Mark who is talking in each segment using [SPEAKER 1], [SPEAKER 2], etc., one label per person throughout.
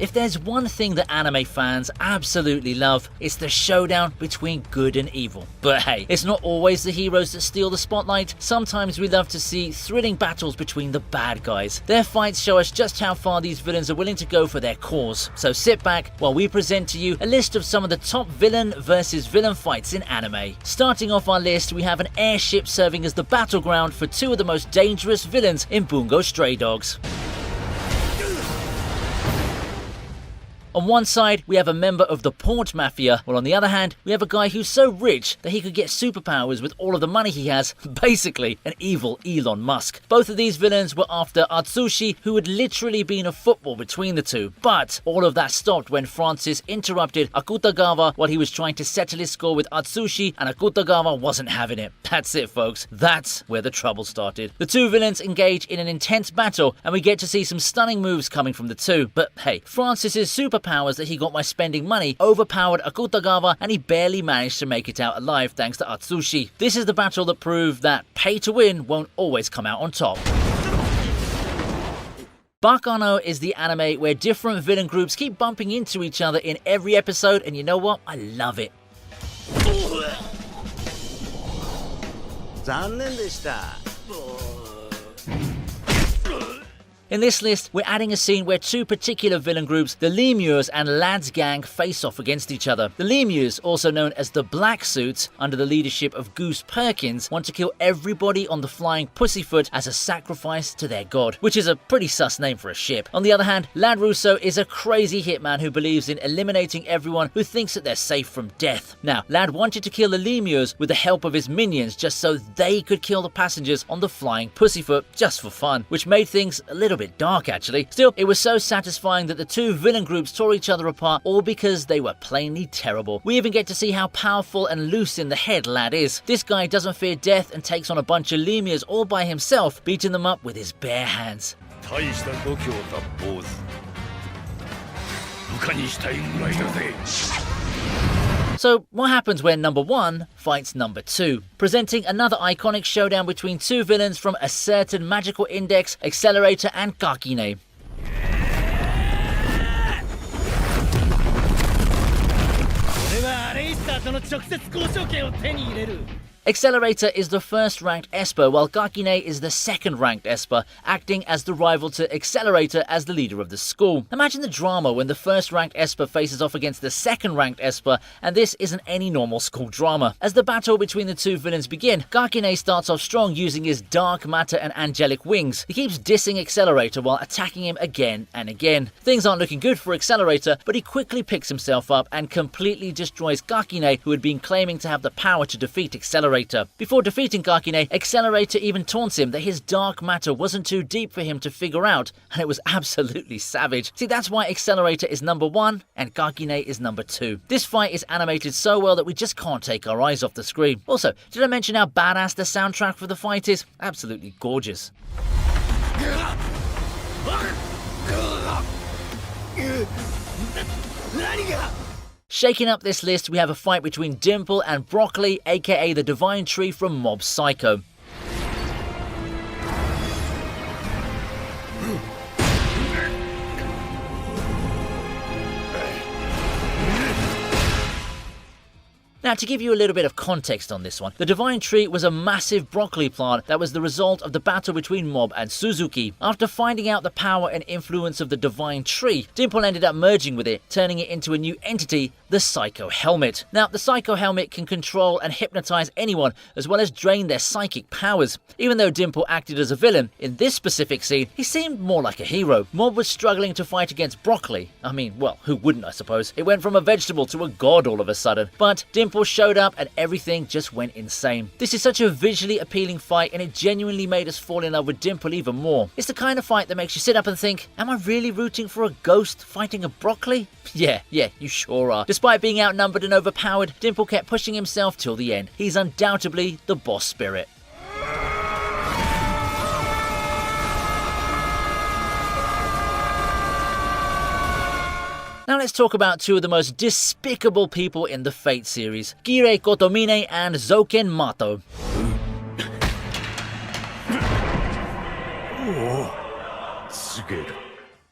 [SPEAKER 1] If there's one thing that anime fans absolutely love, it's the showdown between good and evil. But hey, it's not always the heroes that steal the spotlight. Sometimes we love to see thrilling battles between the bad guys. Their fights show us just how far these villains are willing to go for their cause. So sit back while we present to you a list of some of the top villain versus villain fights in anime. Starting off our list, we have an airship serving as the battleground for two of the most dangerous villains in Bungo Stray Dogs. On one side, we have a member of the Port Mafia, while on the other hand, we have a guy who's so rich that he could get superpowers with all of the money he has, basically an evil Elon Musk. Both of these villains were after Atsushi, who had literally been a football between the two. But all of that stopped when Francis interrupted Akutagawa while he was trying to settle his score with Atsushi, and Akutagawa wasn't having it. That's it, folks. That's where the trouble started. The two villains engage in an intense battle, and we get to see some stunning moves coming from the two. But hey, Francis's superpowers that he got by spending money overpowered Akutagawa, and he barely managed to make it out alive thanks to Atsushi. This is the battle that proved that pay to win won't always come out on top. Bakano is the anime where different villain groups keep bumping into each other in every episode, and you know what? I love it. In this list, we're adding a scene where two particular villain groups, the Lemures and Lad's Gang, face off against each other. The Lemures, also known as the Black Suits, under the leadership of Goose Perkins, want to kill everybody on the Flying Pussyfoot as a sacrifice to their god, which is a pretty sus name for a ship. On the other hand, Lad Russo is a crazy hitman who believes in eliminating everyone who thinks that they're safe from death. Now, Lad wanted to kill the Lemures with the help of his minions just so they could kill the passengers on the Flying Pussyfoot just for fun, which made things a little bit dark actually. Still, it was so satisfying that the two villain groups tore each other apart, all because they were plainly terrible. We even get to see how powerful and loose in the head Lad is. This guy doesn't fear death and takes on a bunch of lemurs all by himself, beating them up with his bare hands. So what happens when number one fights number two? Presenting another iconic showdown between two villains from a certain magical index, Accelerator and Kakine. Accelerator is the first ranked Esper, while Kakine is the second ranked Esper, acting as the rival to Accelerator as the leader of the school. Imagine the drama when the first ranked Esper faces off against the second ranked Esper, and this isn't any normal school drama. As the battle between the two villains begin, Kakine starts off strong using his dark matter and angelic wings. He keeps dissing Accelerator while attacking him again and again. Things aren't looking good for Accelerator, but he quickly picks himself up and completely destroys Kakine, who had been claiming to have the power to defeat Accelerator. Before defeating Kakine, Accelerator even taunts him that his dark matter wasn't too deep for him to figure out, and it was absolutely savage. See, that's why Accelerator is number one and Kakine is number two. This fight is animated so well that we just can't take our eyes off the screen. Also, did I mention how badass the soundtrack for the fight is? Absolutely gorgeous. Shaking up this list, we have a fight between Dimple and Broccoli, aka the Divine Tree from Mob Psycho. Now, to give you a little bit of context on this one, the Divine Tree was a massive broccoli plant that was the result of the battle between Mob and Suzuki. After finding out the power and influence of the Divine Tree, Dimple ended up merging with it, turning it into a new entity, the Psycho Helmet. Now, the Psycho Helmet can control and hypnotize anyone, as well as drain their psychic powers. Even though Dimple acted as a villain, in this specific scene, he seemed more like a hero. Mob was struggling to fight against Broccoli. I mean, well, who wouldn't, I suppose? It went from a vegetable to a god all of a sudden. But Dimple showed up and everything just went insane. This is such a visually appealing fight, and it genuinely made us fall in love with Dimple even more. It's the kind of fight that makes you sit up and think, am I really rooting for a ghost fighting a broccoli? Yeah, you sure are. Despite being outnumbered and overpowered, Dimple kept pushing himself till the end. He's undoubtedly the boss spirit. Now let's talk about two of the most despicable people in the Fate series, Kirei Kotomine and Zouken Mato.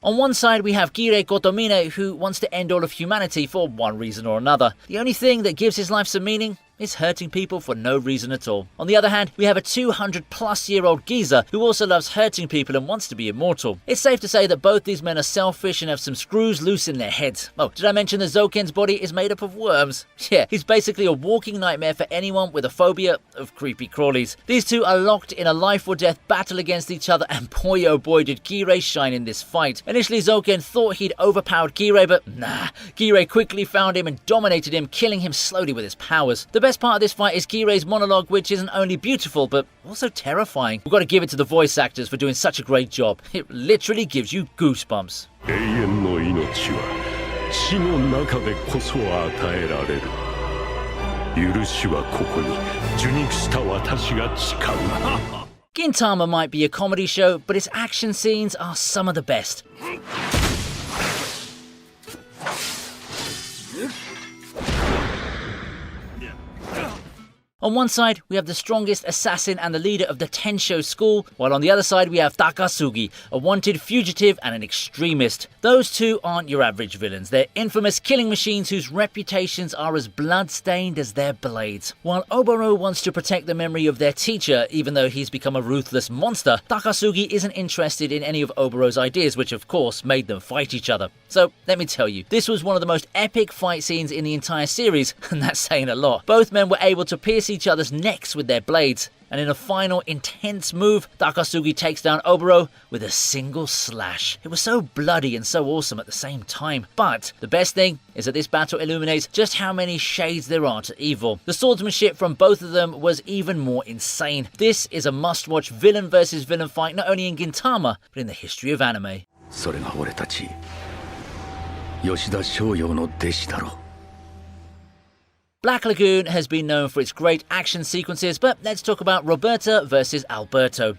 [SPEAKER 1] On one side, we have Kirei Kotomine, who wants to end all of humanity for one reason or another. The only thing that gives his life some meaning is hurting people for no reason at all. On the other hand, we have a 200-plus-year-old geezer who also loves hurting people and wants to be immortal. It's safe to say that both these men are selfish and have some screws loose in their heads. Oh, did I mention that Zouken's body is made up of worms? Yeah, he's basically a walking nightmare for anyone with a phobia of creepy crawlies. These two are locked in a life-or-death battle against each other, and boy oh boy did Kirei shine in this fight. Initially, Zouken thought he'd overpowered Kirei, but nah. Kirei quickly found him and dominated him, killing him slowly with his powers. The best part of this fight is Kirei's monologue, which isn't only beautiful, but also terrifying. We've got to give it to the voice actors for doing such a great job. It literally gives you goosebumps.
[SPEAKER 2] 永遠の命は死の中でこそ与えられる。許しはここに受肉した私が誓う。
[SPEAKER 1] Gintama might be a comedy show, but its action scenes are some of the best. On one side, we have the strongest assassin and the leader of the Tensho school, while on the other side we have Takasugi, a wanted fugitive and an extremist. Those two aren't your average villains. They're infamous killing machines whose reputations are as blood-stained as their blades. While Oboro wants to protect the memory of their teacher, even though he's become a ruthless monster, Takasugi isn't interested in any of Oboro's ideas, which of course made them fight each other. So, let me tell you, this was one of the most epic fight scenes in the entire series, and that's saying a lot. Both men were able to pierce each other's necks with their blades, and in a final intense move, Takasugi takes down Oboro with a single slash. It was so bloody and so awesome at the same time. But the best thing is that this battle illuminates just how many shades there are to evil. The swordsmanship from both of them was even more insane. This is a must-watch villain versus villain fight, not only in Gintama, but in the history of anime.
[SPEAKER 2] それが俺たち吉田松陽の弟子だろう。
[SPEAKER 1] Black Lagoon has been known for its great action sequences, but let's talk about Roberta versus Alberto.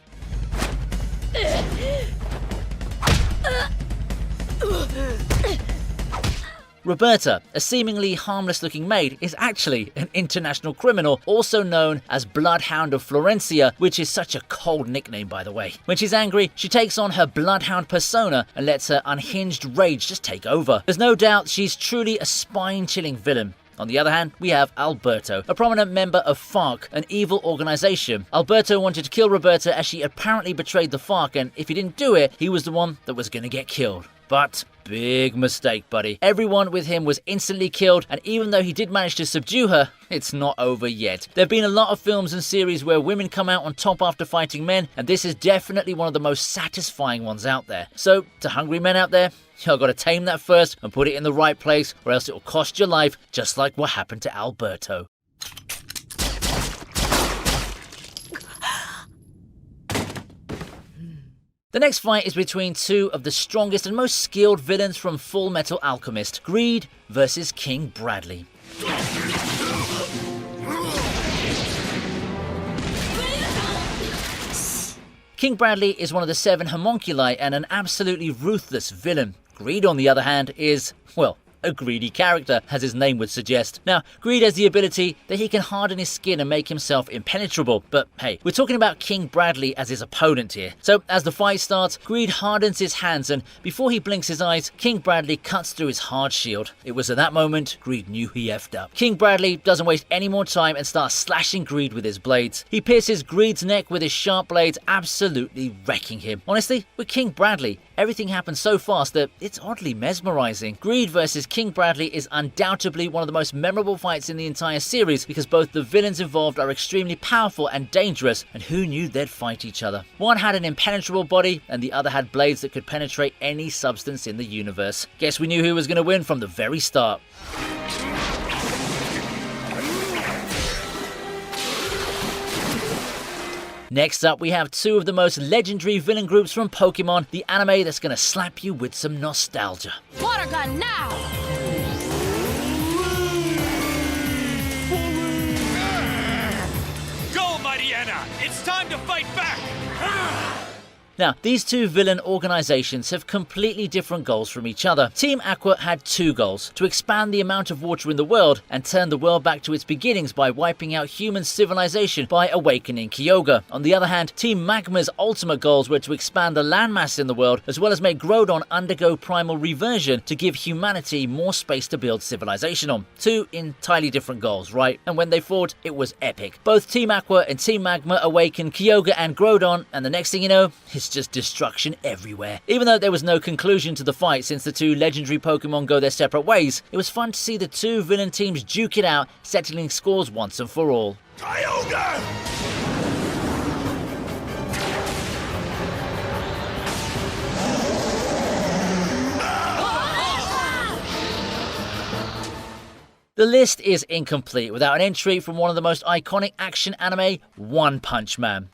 [SPEAKER 1] Roberta, a seemingly harmless-looking maid, is actually an international criminal, also known as Bloodhound of Florencia, which is such a cold nickname, by the way. When she's angry, she takes on her Bloodhound persona and lets her unhinged rage just take over. There's no doubt she's truly a spine-chilling villain. On the other hand, we have Alberto, a prominent member of FARC, an evil organization. Alberto wanted to kill Roberta as she apparently betrayed the FARC, and if he didn't do it, he was the one that was going to get killed. But big mistake, buddy. Everyone with him was instantly killed, and even though he did manage to subdue her, it's not over yet. There have been a lot of films and series where women come out on top after fighting men, and this is definitely one of the most satisfying ones out there. So, to hungry men out there, you've got to tame that first and put it in the right place, or else it will cost your life, just like what happened to Alberto. The next fight is between two of the strongest and most skilled villains from Full Metal Alchemist, Greed versus King Bradley. King Bradley is one of the 7 homunculi and an absolutely ruthless villain. Greed, on the other hand, is, well, a greedy character, as his name would suggest. Now, Greed has the ability that he can harden his skin and make himself impenetrable, but hey, we're talking about King Bradley as his opponent here. So, as the fight starts, Greed hardens his hands, and before he blinks his eyes, King Bradley cuts through his hard shield. It was at that moment Greed knew he effed up. King Bradley doesn't waste any more time and starts slashing Greed with his blades. He pierces Greed's neck with his sharp blades, absolutely wrecking him. Honestly, with King Bradley, everything happens so fast that it's oddly mesmerizing. Greed versus King Bradley is undoubtedly one of the most memorable fights in the entire series because both the villains involved are extremely powerful and dangerous, and who knew they'd fight each other? One had an impenetrable body and the other had blades that could penetrate any substance in the universe. Guess we knew who was going to win from the very start. Next up, we have two of the most legendary villain groups from Pokemon, the anime that's gonna slap you with some nostalgia.
[SPEAKER 3] Water gun now!
[SPEAKER 4] Go, Mighty Anna! It's time to fight back!
[SPEAKER 1] Now, these two villain organizations have completely different goals from each other. Team Aqua had two goals: to expand the amount of water in the world and turn the world back to its beginnings by wiping out human civilization by awakening Kyoga. On the other hand, Team Magma's ultimate goals were to expand the landmass in the world, as well as make Groudon undergo primal reversion to give humanity more space to build civilization on. Two entirely different goals, right? And when they fought, it was epic. Both Team Aqua and Team Magma awakened Kyoga and Groudon, and the next thing you know, it's just destruction everywhere. Even though there was no conclusion to the fight since the two legendary Pokemon go their separate ways, it was fun to see the two villain teams duke it out, settling scores once and for all.
[SPEAKER 2] Kyoga!
[SPEAKER 1] The list is incomplete without an entry from one of the most iconic action anime, One Punch Man.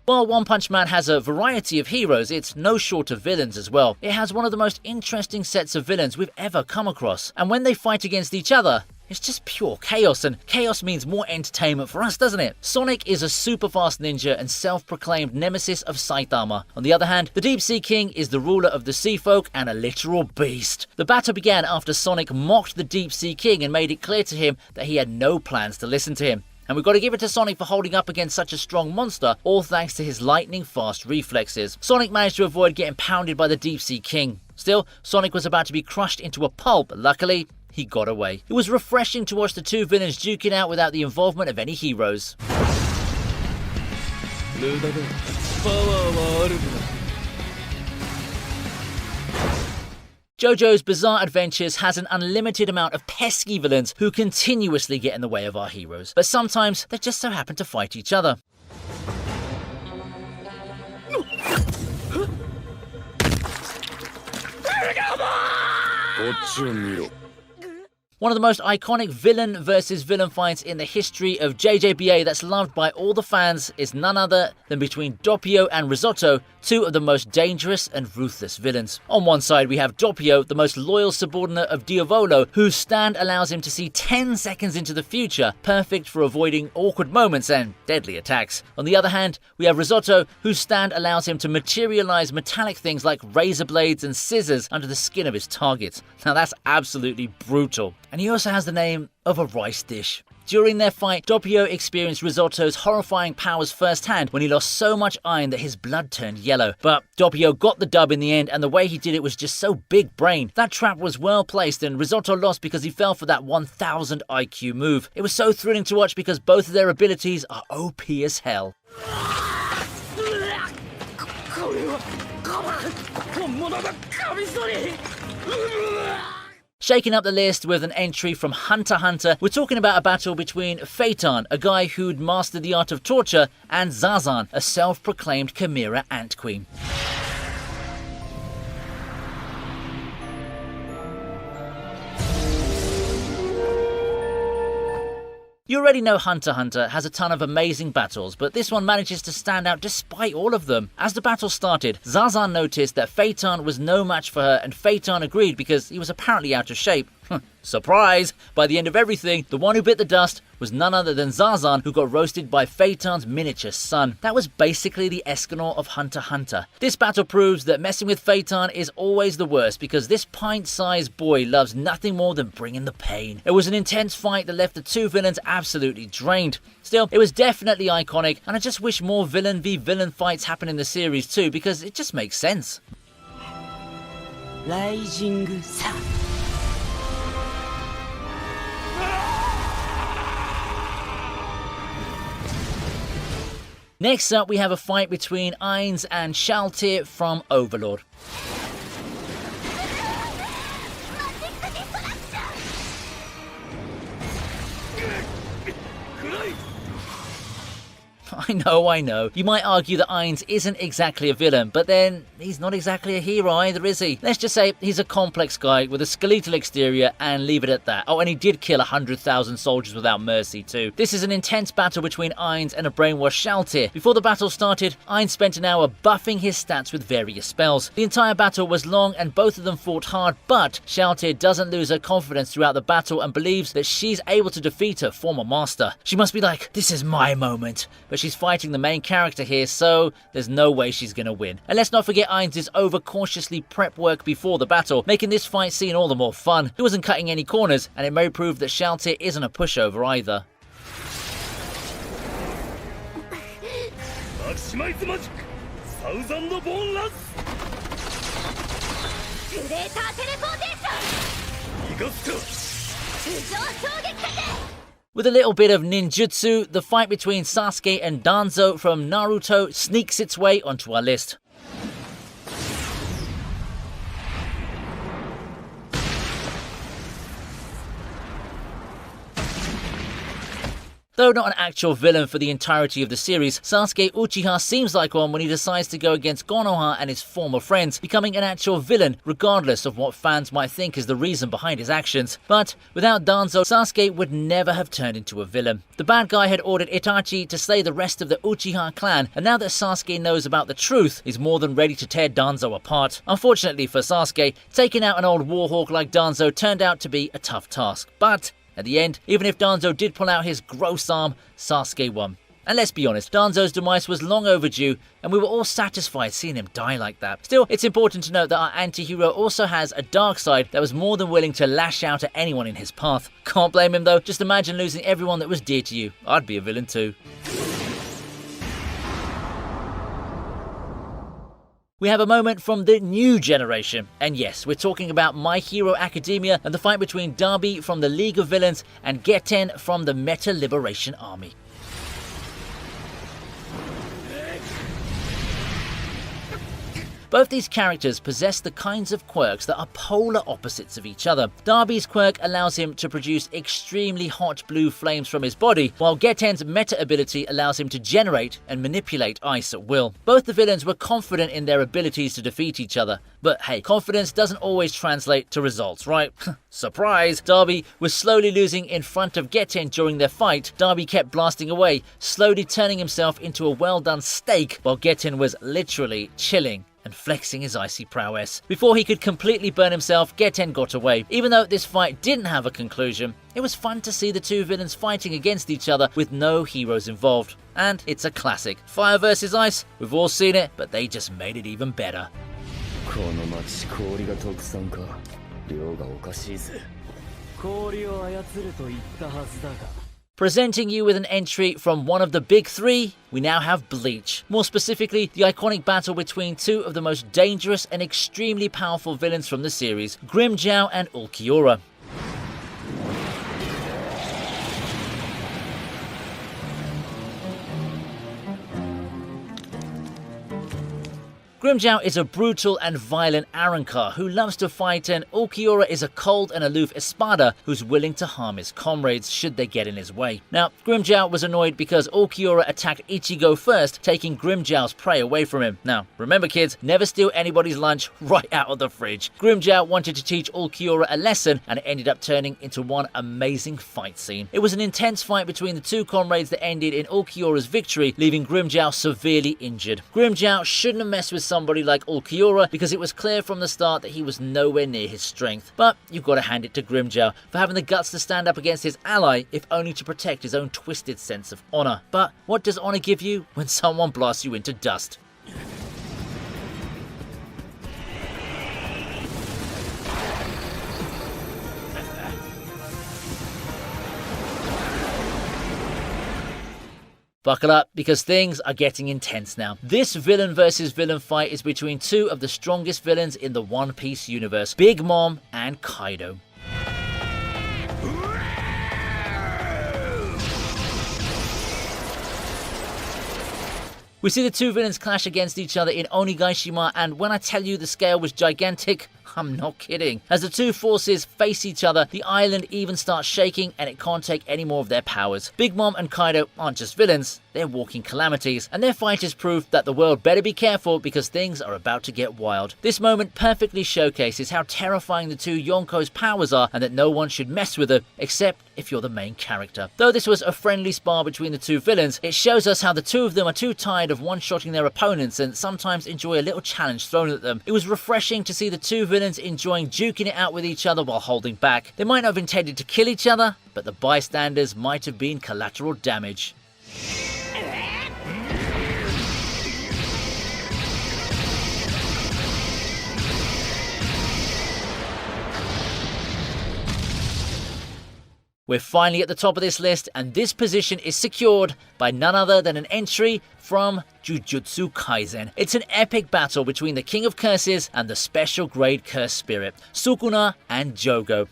[SPEAKER 1] While One Punch Man has a variety of heroes, it's no short of villains as well. It has one of the most interesting sets of villains we've ever come across, and when they fight against each other, it's just pure chaos, and chaos means more entertainment for us, doesn't it? Sonic is a super fast ninja and self-proclaimed nemesis of Saitama. On the other hand, the Deep Sea King is the ruler of the Sea Folk and a literal beast. The battle began after Sonic mocked the Deep Sea King and made it clear to him that he had no plans to listen to him. And we've got to give it to Sonic for holding up against such a strong monster, all thanks to his lightning-fast reflexes. Sonic managed to avoid getting pounded by the Deep Sea King. Still, Sonic was about to be crushed into a pulp, but luckily, he got away. It was refreshing to watch the two villains duke it out without the involvement of any heroes. JoJo's Bizarre Adventures has an unlimited amount of pesky villains who continuously get in the way of our heroes, but sometimes they just so happen to fight each other. One of the most iconic villain versus villain fights in the history of JJBA that's loved by all the fans is none other than between Doppio and Risotto, two of the most dangerous and ruthless villains. On one side we have Doppio, the most loyal subordinate of Diavolo, whose stand allows him to see 10 seconds into the future, perfect for avoiding awkward moments and deadly attacks. On the other hand, we have Risotto, whose stand allows him to materialize metallic things like razor blades and scissors under the skin of his targets. Now that's absolutely brutal. And he also has the name of a rice dish. During their fight, Doppio experienced Risotto's horrifying powers firsthand when he lost so much iron that his blood turned yellow. But Doppio got the dub in the end, and the way he did it was just so big brain. That trap was well placed, and Risotto lost because he fell for that 1000 IQ move. It was so thrilling to watch because both of their abilities are OP as hell. Shaking up the list with an entry from Hunter x Hunter, we're talking about a battle between Phaeton, a guy who'd mastered the art of torture, and Zazan, a self-proclaimed Chimera Ant Queen. You already know Hunter x Hunter has a ton of amazing battles, but this one manages to stand out despite all of them. As the battle started, Zazan noticed that Phaeton was no match for her, and Phaeton agreed because he was apparently out of shape. Surprise! By the end of everything, the one who bit the dust was none other than Zazan, who got roasted by Phaeton's miniature son. That was basically the Escanor of Hunter x Hunter. This battle proves that messing with Phaeton is always the worst, because this pint-sized boy loves nothing more than bringing the pain. It was an intense fight that left the two villains absolutely drained. Still, it was definitely iconic, and I just wish more villain v villain fights happen in the series too, because it just makes sense.
[SPEAKER 3] Rising Sun.
[SPEAKER 1] Next up, we have a fight between Ainz and Shaltir from Overlord. I know. You might argue that Ainz isn't exactly a villain, but then he's not exactly a hero either, is he? Let's just say he's a complex guy with a skeletal exterior and leave it at that. Oh, and he did kill 100,000 soldiers without mercy too. This is an intense battle between Ainz and a brainwashed Shaltir. Before the battle started, Ainz spent an hour buffing his stats with various spells. The entire battle was long and both of them fought hard, but Shaltir doesn't lose her confidence throughout the battle and believes that she's able to defeat her former master. She must be like, this is my moment. But she's fighting the main character here, so there's no way she's gonna win. And let's not forget Ainz's overcautiously prep work before the battle, making this fight scene all the more fun. He wasn't cutting any corners, and it may prove that Shaltir isn't a pushover either. With a little bit of ninjutsu, the fight between Sasuke and Danzo from Naruto sneaks its way onto our list. Though not an actual villain for the entirety of the series, Sasuke Uchiha seems like one when he decides to go against Konoha and his former friends, becoming an actual villain regardless of what fans might think is the reason behind his actions. But without Danzo, Sasuke would never have turned into a villain. The bad guy had ordered Itachi to slay the rest of the Uchiha clan, and now that Sasuke knows about the truth, he's more than ready to tear Danzo apart. Unfortunately for Sasuke, taking out an old warhawk like Danzo turned out to be a tough task, but at the end, even if Danzo did pull out his gross arm, Sasuke won. And let's be honest, Danzo's demise was long overdue, and we were all satisfied seeing him die like that. Still, it's important to note that our anti-hero also has a dark side that was more than willing to lash out at anyone in his path. Can't blame him though, just imagine losing everyone that was dear to you. I'd be a villain too. We have a moment from the new generation, and yes, we're talking about My Hero Academia and the fight between Darby from the League of Villains and Getten from the Meta Liberation Army. Both these characters possess the kinds of quirks that are polar opposites of each other. Darby's quirk allows him to produce extremely hot blue flames from his body, while Getten's meta ability allows him to generate and manipulate ice at will. Both the villains were confident in their abilities to defeat each other, but hey, confidence doesn't always translate to results, right? Surprise! Darby was slowly losing in front of Getten during their fight. Darby kept blasting away, slowly turning himself into a well-done steak, while Getten was literally chilling and flexing his icy prowess. Before he could completely burn himself, Getten got away. Even though this fight didn't have a conclusion, it was fun to see the two villains fighting against each other with no heroes involved. And it's a classic. Fire versus ice, we've all seen it, but they just made it even better. Presenting you with an entry from one of the big three, we now have Bleach. More specifically, the iconic battle between two of the most dangerous and extremely powerful villains from the series, Grimmjow and Ulquiorra. Grimmjow is a brutal and violent Arrancar who loves to fight, and Ulquiorra is a cold and aloof Espada who's willing to harm his comrades should they get in his way. Now, Grimmjow was annoyed because Ulquiorra attacked Ichigo first, taking Grimmjow's prey away from him. Now, remember kids, never steal anybody's lunch right out of the fridge. Grimmjow wanted to teach Ulquiorra a lesson, and it ended up turning into one amazing fight scene. It was an intense fight between the two comrades that ended in Ulquiorra's victory, leaving Grimmjow severely injured. Grimmjow shouldn't have messed with somebody like Ulquiorra because it was clear from the start that he was nowhere near his strength. But you've got to hand it to Grimmjow for having the guts to stand up against his ally, if only to protect his own twisted sense of honor. But what does honor give you when someone blasts you into dust? Buckle up, because things are getting intense now. This villain versus villain fight is between two of the strongest villains in the One Piece universe, Big Mom and Kaido. We see the two villains clash against each other in Onigaishima, and when I tell you the scale was gigantic, I'm not kidding. As the two forces face each other, the island even starts shaking and it can't take any more of their powers. Big Mom and Kaido aren't just villains, they're walking calamities, and their fight is proof that the world better be careful because things are about to get wild. This moment perfectly showcases how terrifying the two Yonko's powers are and that no one should mess with her, except if you're the main character. Though this was a friendly spar between the two villains, it shows us how the two of them are too tired of one-shotting their opponents and sometimes enjoy a little challenge thrown at them. It was refreshing to see the two villains enjoying duking it out with each other while holding back. They might not have intended to kill each other, but the bystanders might have been collateral damage. We're finally at the top of this list, and this position is secured by none other than an entry from Jujutsu Kaisen. It's an epic battle between the King of Curses and the special grade curse spirit, Sukuna and Jogo.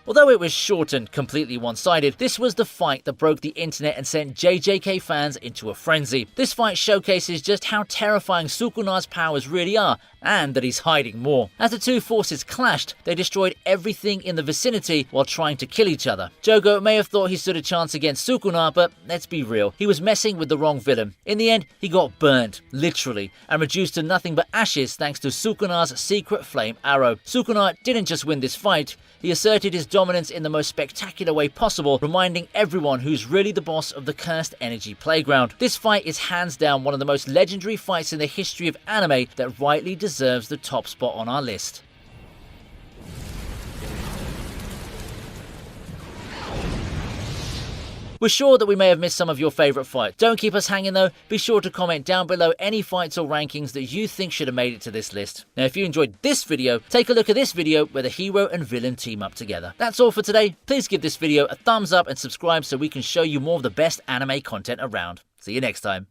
[SPEAKER 1] Although it was short and completely one-sided, this was the fight that broke the internet and sent JJK fans into a frenzy. This fight showcases just how terrifying Sukuna's powers really are, and that he's hiding more. As the two forces clashed, they destroyed everything in the vicinity while trying to kill each other. Jogo may have thought he stood a chance against Sukuna, but let's be real, he was messing with the wrong villain. In the end, he got burned, literally, and reduced to nothing but ashes thanks to Sukuna's secret flame arrow. Sukuna didn't just win this fight, he asserted his dominance in the most spectacular way possible, reminding everyone who's really the boss of the cursed energy playground. This fight is hands down one of the most legendary fights in the history of anime that rightly deserves the top spot on our list. We're sure that we may have missed some of your favourite fights. Don't keep us hanging though, be sure to comment down below any fights or rankings that you think should have made it to this list. Now if you enjoyed this video, take a look at this video where the hero and villain team up together. That's all for today. Please give this video a thumbs up and subscribe so we can show you more of the best anime content around. See you next time.